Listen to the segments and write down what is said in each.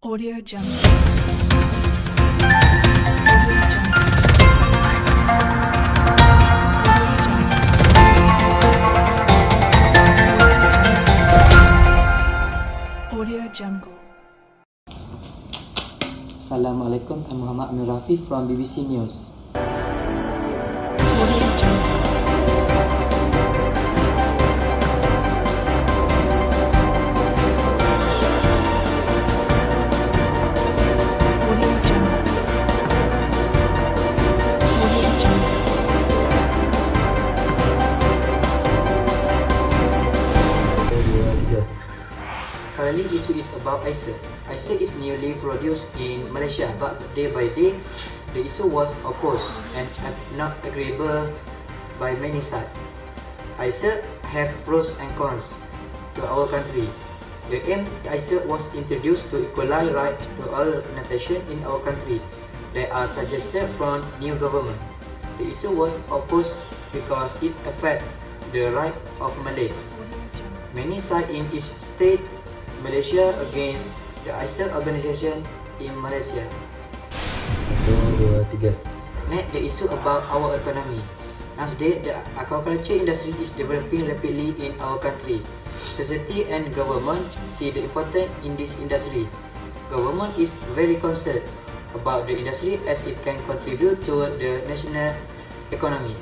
Audio Jungle. Audio Jungle. Assalamualaikum, I'm Muhammad Amir Rafi from BBC News. Audio Jungle. Audio Jungle. Audio Jungle. Currently, issue is about ISA. ISA is newly produced in Malaysia, but day by day, the issue was opposed and not agreeable by many sides. ISA have pros and cons to our country. The aim ISA was introduced to equalize right to all nations in our country that are suggested from new government. The issue was opposed because it affects the right of Malays. Many side in each state Malaysia against the ISA organization in Malaysia. 2, 3. Next, the issue about our economy. Nowadays, the aquaculture industry is developing rapidly in our country. Society and government see the importance in this industry. Government is very concerned about the industry as it can contribute to the national economy.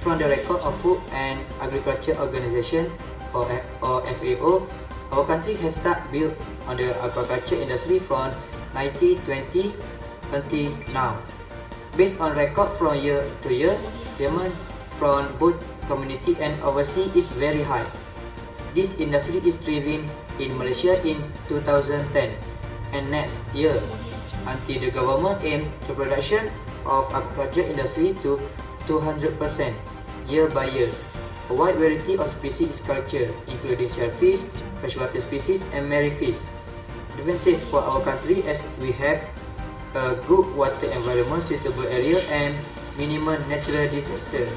From the record of Food and Agriculture Organization or FAO, our country has started built on the aquaculture industry from 1920 until now. Based on record from year to year, demand from both community and overseas is very high. This industry is thriving in Malaysia in 2010 and next year until the government aims the production of aquaculture industry to 200% year by year. A wide variety of species is cultured, including shellfish, freshwater species, and marine fish. Advantage for our country as we have a good water environment, suitable area, and minimum natural disaster.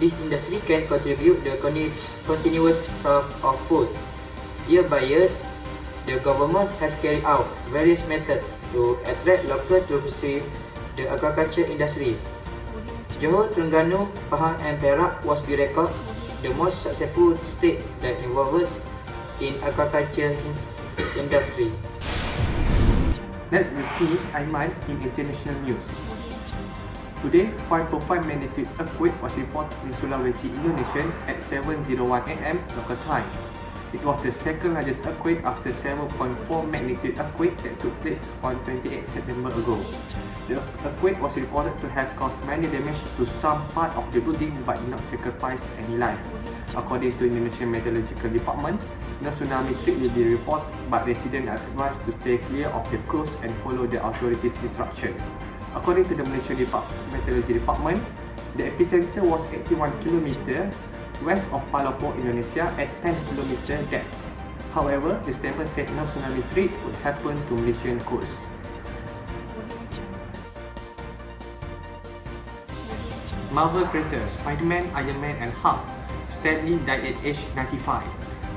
This industry can contribute the continuous source of food. Year by year, the government has carried out various methods to attract locals to pursue the aquaculture industry. Johor, Terengganu, Pahang, and Perak was be recorded the most successful state that involves in aquaculture industry. Next is me, Aiman, in international news. Today, 5.5 magnitude earthquake was reported in Sulawesi, Indonesia at 7:01 AM local time. It was the second largest earthquake after 7.4 magnitude earthquake that took place on 28 September ago. The earthquake was reported to have caused many damage to some part of the building but did not sacrifice any life. According to Indonesian Meteorological Department, no tsunami threat will be reported, but residents are advised to stay clear of the coast and follow the authorities' instruction. According to the Malaysian Meteorology Department, the epicenter was 81 km west of Palapo, Indonesia at 10 km depth. However, the statement said no tsunami threat would happen to Malaysian coast. Marvel creators Spider-Man, Iron Man and Hulk. Stan Lee died at age 95.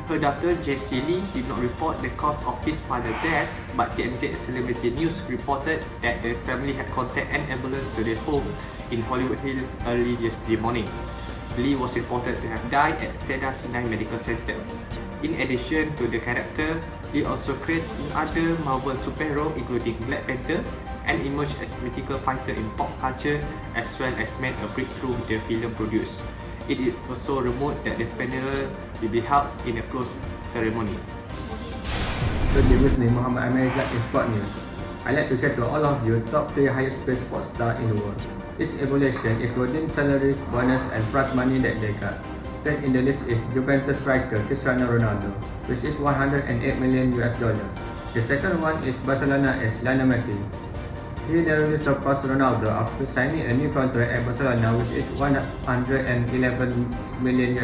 Her daughter Jessie Lee did not report the cause of his father's death, but TMZ Celebrity News reported that the family had contacted an ambulance to their home in Hollywood Hills early yesterday morning. Lee was reported to have died at Cedar Sinai Medical Center. In addition to the character, Lee also created other Marvel superheroes including Black Panther and emerged as mythical fighter in pop culture as well as made a breakthrough with the film produced. It is also rumored that the funeral will be held in a closed ceremony. Good day with me, Muhammad Amir in Sport News. I'd like to share to all of you top 3 highest paid sports stars in the world. This evaluation including salaries, bonus and prize money that they got. Third in the list is Juventus striker Cristiano Ronaldo, which is $108 million. The second one is Barcelona as Lionel Messi. He narrowly surpassed Ronaldo after signing a new contract at Barcelona, which is $111 million.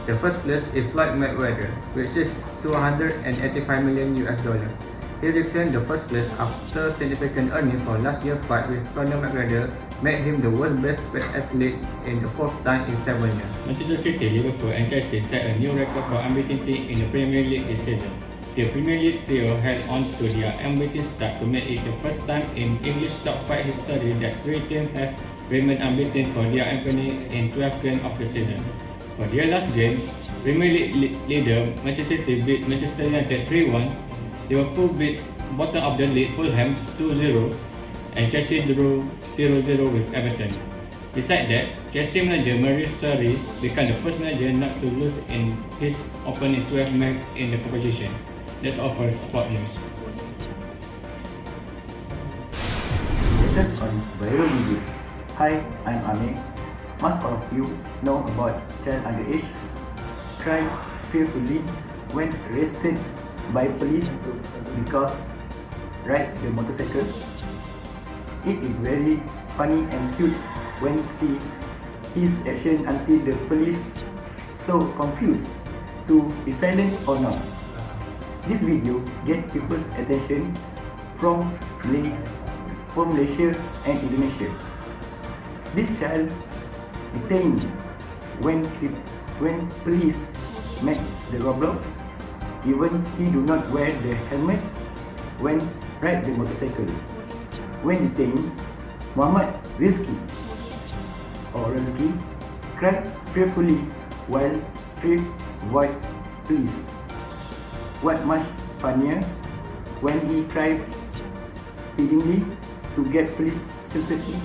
The first place is Floyd Mayweather, which is $285 million. He reclaimed the first place after significant earnings for last year's fight with Conor McGregor made him the world's best paid athlete in the 4th time in 7 years. Manchester City, Liverpool and Chelsea set a new record for unbeaten team in the Premier League this season. the Premier League trio held on to their unbeaten start to make it the first time in English top 5 history that three teams have remained unbeaten for their opening in 12 games of the season. For their last game, Premier League leader Manchester City beat Manchester United 3-1, Liverpool beat bottom of the league Fulham 2-0, and Chelsea drew 0-0 with Everton. Besides that, Chelsea manager Maurice Sarri became the first manager not to lose in his opening 12 match in the competition. That's all for sport news. Latest on viral video. Hi, I'm Amir. Most all of you know about child underage cried fearfully when arrested by police because ride the motorcycle. It is very funny and cute when see his action until the police so confused to be silent or not. This video get people's attention from Malaysia and Indonesia. This child detained when police makes the roadblocks. Even he do not wear the helmet when ride the motorcycle. When detained, Muhammad Rizki cried fearfully while stripped avoid police. What much funnier when he cried pleadingly to get police sympathy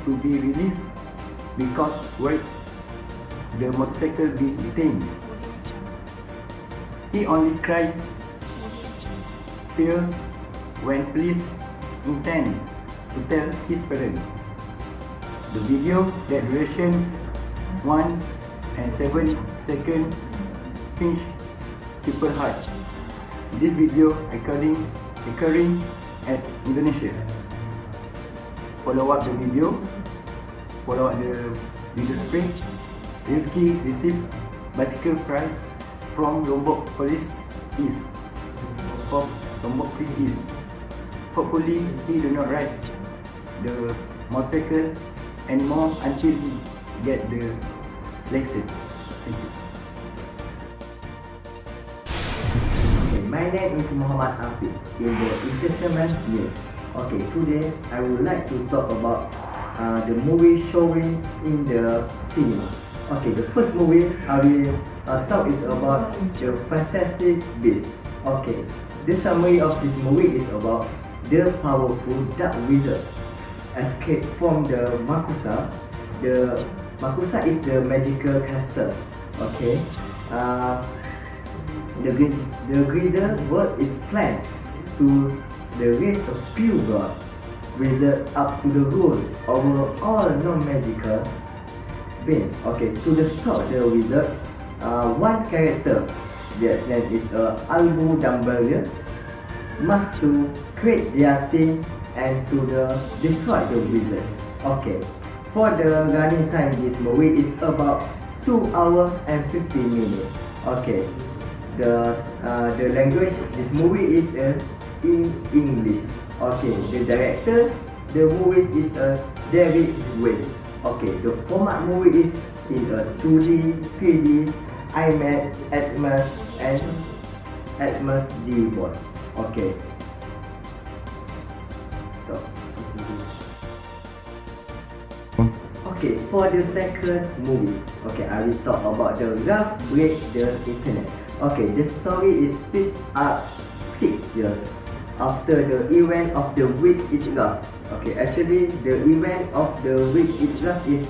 to be released because where the motorcycle be detained. He only cried fear when police intend to tell his parents. The video that duration 1 and 7 seconds pinch people's heart. This video occurring at Indonesia. Follow up the video spread. Rizki received bicycle prize from Lombok Police East. Hopefully he do not ride the motorcycle anymore until he get the license. Thank you. My name is Muhammad Afiq in the entertainment news. Okay, today I would like to talk about the movie showing in the cinema. Okay, the first movie I will talk is about the Fantastic Beasts. Okay, the summary of this movie is about the powerful dark wizard escape from the Makusa. The Makusa is the magical castle. Okay, the greater world is planned to the raise a pure god wizard up to the rule over all non-magical beings. Okay, to the stop the wizard, one character that's name is Albu Dumbledore must to create their team and to destroy the wizard. Okay, for the running time this movie is about 2 hours and 50 minutes. Okay, the language this movie is in English. Okay, the director the movies is David West. Okay, the format movie is in a 2D, 3D, IMAX, Atmos and Atmos D boss. Okay. Stop this movie. Okay, for the second movie, okay, I will talk about the Rough Break the Internet. Okay, the story is picked up 6 years after the event of the Week It Rough. Okay, actually the event of the Week It Rough is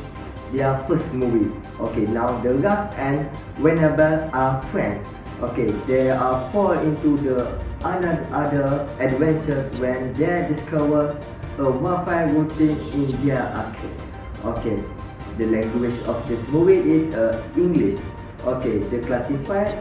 their first movie. Okay, now the Rough and Whenever are friends. Okay, they are fall into the other adventures when they discover a Wi-Fi routine in their arcade. Okay, the language of this movie is English. Okay, the classified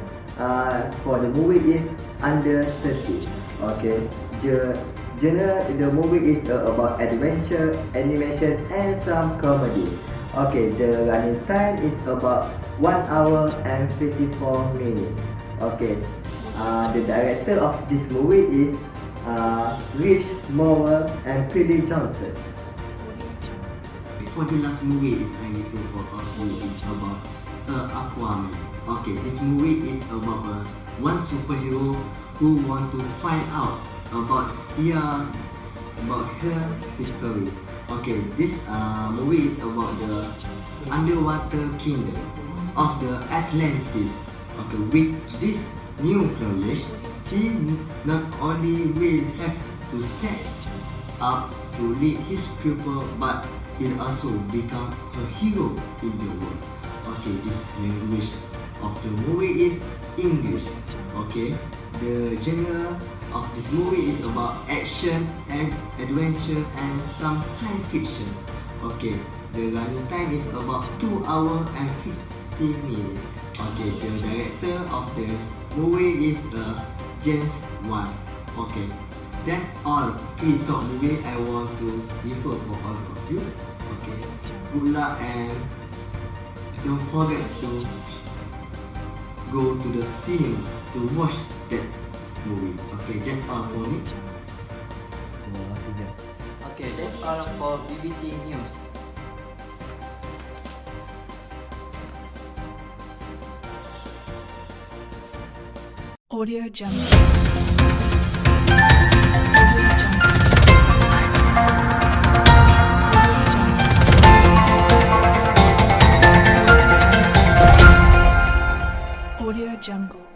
for the movie is under 30. Okay, genre the movie is about adventure, animation and some comedy. Okay, the running time is about 1 hour and 54 minutes. Okay, the director of this movie is Rich Mower and Billy Johnson. For the last movie is I review for all you is about Aquaman. Okay, this movie is about a one superhero who want to find out about her history. Okay, this movie is about the underwater kingdom of the Atlantis. Okay, with this new knowledge, he not only will have to step up to lead his people, but will also become a hero in the world. Okay, this language of the movie is English. Okay, the genre of this movie is about action and adventure and some science fiction. Okay, the running time is about 2 hours and 50 minutes. Okay, the director of the movie is James Wan. Okay, that's all 3 top movie I want to refer for all of you. Okay, good luck and don't forget to go to the cinema to watch that movie. Okay, that's all for me. Okay, that's all for BBC News. Audio Jungle. Audio Jungle.